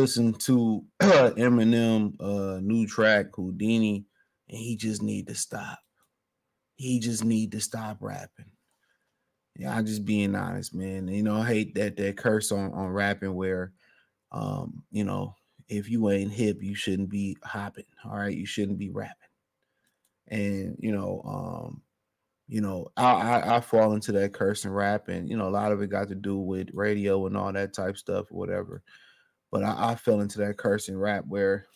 listened to Eminem new track Houdini, and he just need to stop. He just need to stop rapping. Yeah, I'm just being honest, man. You know, I hate that curse on rapping where you know, if you ain't hip, you shouldn't be hopping. All right, you shouldn't be rapping. And I fall into that curse and rap, and a lot of it got to do with radio and all that type stuff or whatever. But I fell into that curse and rap where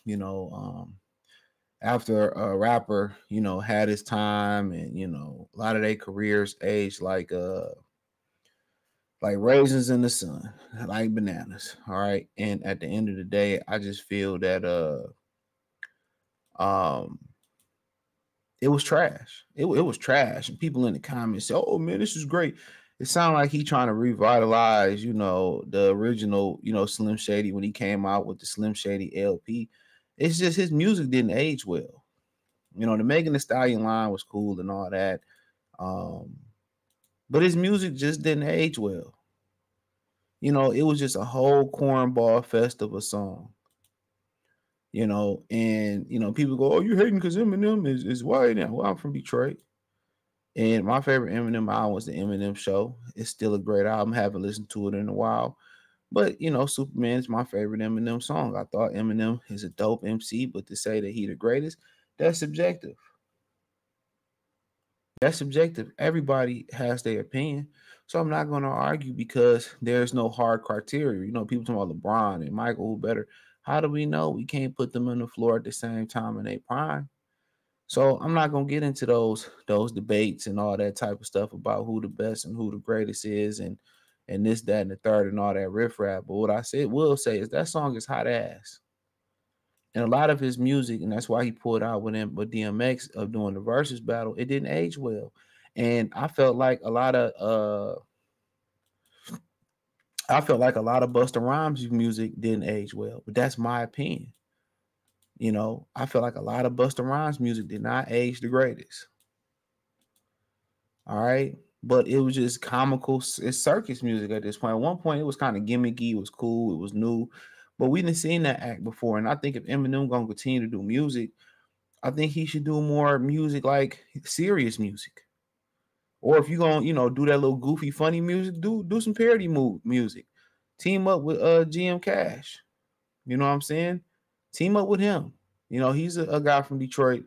after a rapper had his time, and a lot of their careers aged like raisins in the sun, like bananas. All right. And at the end of the day, I just feel that um it was trash. It was trash. And people in the comments say, "Oh man, this is great." It sounded like he trying to revitalize, the original, Slim Shady when he came out with the Slim Shady LP. It's just his music didn't age well. The Megan Thee Stallion line was cool and all that. But his music just didn't age well. It was just a whole cornball fest of a song. And people go, "Oh, you hating because Eminem is white now." Well, I'm from Detroit. And my favorite Eminem album was the Eminem Show. It's still a great album. Haven't listened to it in a while. But Superman is my favorite Eminem song. I thought Eminem is a dope MC, but to say that he the greatest, that's subjective. That's subjective. Everybody has their opinion. So I'm not going to argue because there's no hard criteria. People talking about LeBron and Michael, who better. How do we know? We can't put them on the floor at the same time in their prime. So I'm not going to get into those debates and all that type of stuff about who the best and who the greatest is and this, that, and the third and all that riffraff. But what I will say is that song is hot ass. And a lot of his music, and that's why he pulled out with DMX of doing the versus battle, it didn't age well. And I felt like a lot of Busta Rhymes music didn't age well, but that's my opinion. I feel like a lot of Busta Rhymes music did not age the greatest. All right. But it was just comical. It's circus music at this point. At one point, it was kind of gimmicky. It was cool. It was new. But we didn't seen that act before. And I think if Eminem going to continue to do music, I think he should do more music, like serious music. Or if you're going to, do that little goofy, funny music, do some parody music. Team up with GM Cash. You know what I'm saying? Team up with him. He's a guy from Detroit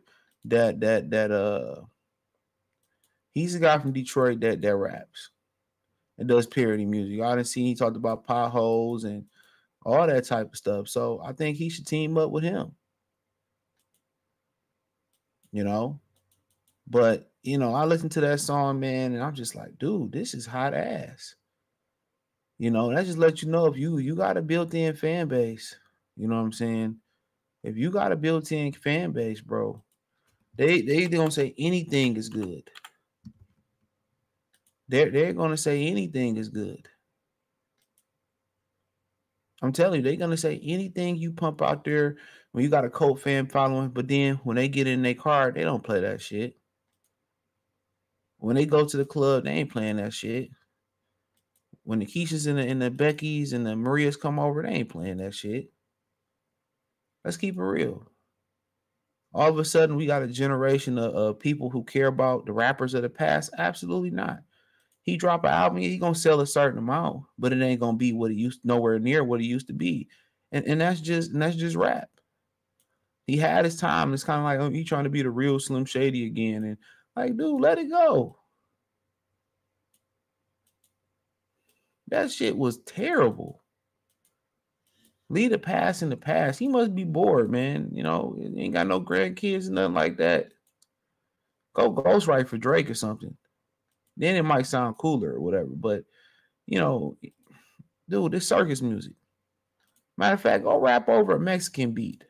he's a guy from Detroit that raps and does parody music. I didn't see he talked about potholes and all that type of stuff. So I think he should team up with him. But I listened to that song, man, and I'm just like, dude, this is hot ass. That just lets you know if you got a built-in fan base. You know what I'm saying? If you got a built-in fan base, bro, they gonna say anything is good. They're gonna say anything is good. I'm telling you, they're gonna say anything you pump out there when you got a cult fan following, but then when they get in their car, they don't play that shit. When they go to the club, they ain't playing that shit. When the Keishas and the Beckys and the Marias come over, they ain't playing that shit. Let's keep it real. All of a sudden, we got a generation of people who care about the rappers of the past. Absolutely not. He drop an album, he gonna sell a certain amount, but it ain't gonna be what it used, nowhere near what it used to be. And that's just rap. He had his time. It's kind of like, oh, he trying to be the real Slim Shady again. And like, dude, let it go. That shit was terrible. Leave the past in the past. He must be bored, man. He ain't got no grandkids, nothing like that. Go ghostwrite for Drake or something. Then it might sound cooler or whatever. But, dude, this circus music. Matter of fact, go rap over a Mexican beat.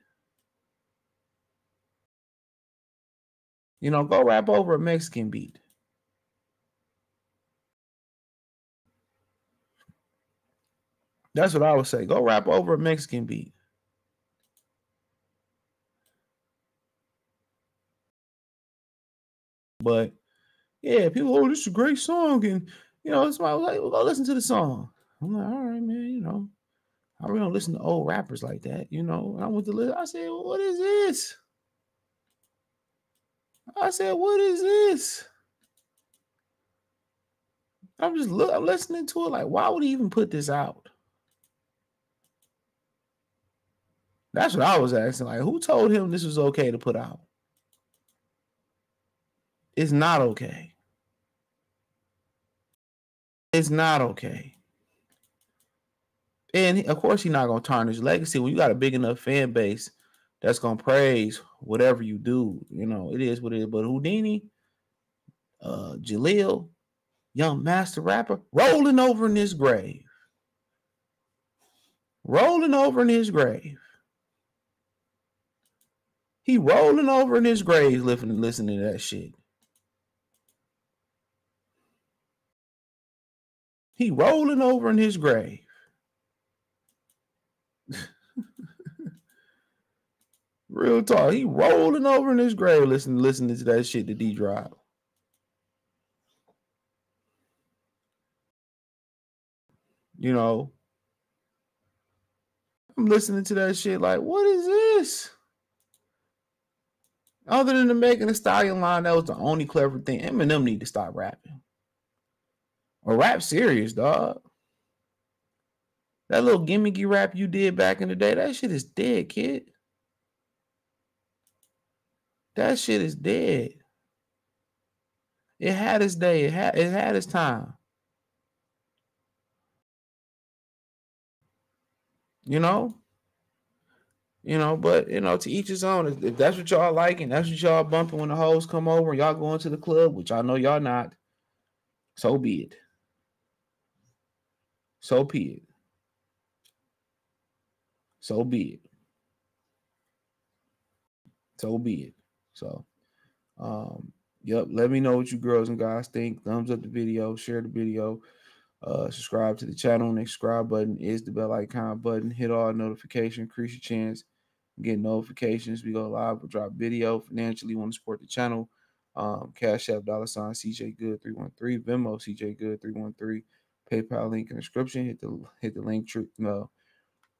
Go rap over a Mexican beat. That's what I would say. Go rap over a Mexican beat. But yeah, people, oh, this is a great song, and somebody was like, well, go listen to the song. I'm like, all right, man, I really don't listen to old rappers like that, you know. And I went to listen. I said, well, what is this? I said, what is this? I'm listening to it like, why would he even put this out? That's what I was asking. Like, who told him this was okay to put out? It's not okay. It's not okay. And of course, he's not gonna tarnish legacy. When you got a big enough fan base that's gonna praise whatever you do, you know, it is what it is. But Houdini, Jaleel, young master rapper, rolling over in his grave. Rolling over in his grave. He rolling over in his grave listening to that shit. He rolling over in his grave. Real talk. He rolling over in his grave listening to that shit that D dropped. You know, I'm listening to that shit like, what is this? Other than the Megan Thee Stallion line, that was the only clever thing. Eminem need to stop rapping. Or rap serious, dog. That little gimmicky rap you did back in the day, that shit is dead, kid. That shit is dead. It had its day. It had its time. You know? But to each his own. If that's what y'all like and that's what y'all bumping when the hoes come over and y'all going to the club, which I know y'all not, so be it. So be it. So be it. So be it. So, yep. Let me know what you girls and guys think. Thumbs up the video, share the video, subscribe to the channel. And the subscribe button is the bell icon button. Hit all notifications, increase your chance. Get notifications. We go live. We drop video. Financially, want to support the channel. Cash App $ CJ Good 313. Venmo CJ Good 313. PayPal link in the description. Hit the link.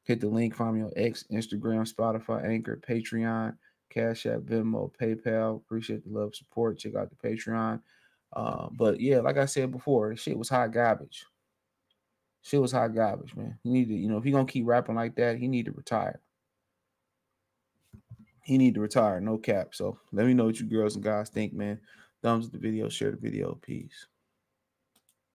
Hit the link. Find me on X, Instagram, Spotify, Anchor, Patreon, Cash App, Venmo, PayPal. Appreciate the love, support. Check out the Patreon. But yeah, like I said before, shit was hot garbage. Shit was hot garbage, man. He need to, if he gonna keep rapping like that, he need to retire. He need to retire, no cap. So let me know what you girls and guys think, man. Thumbs up the video, share the video. Peace.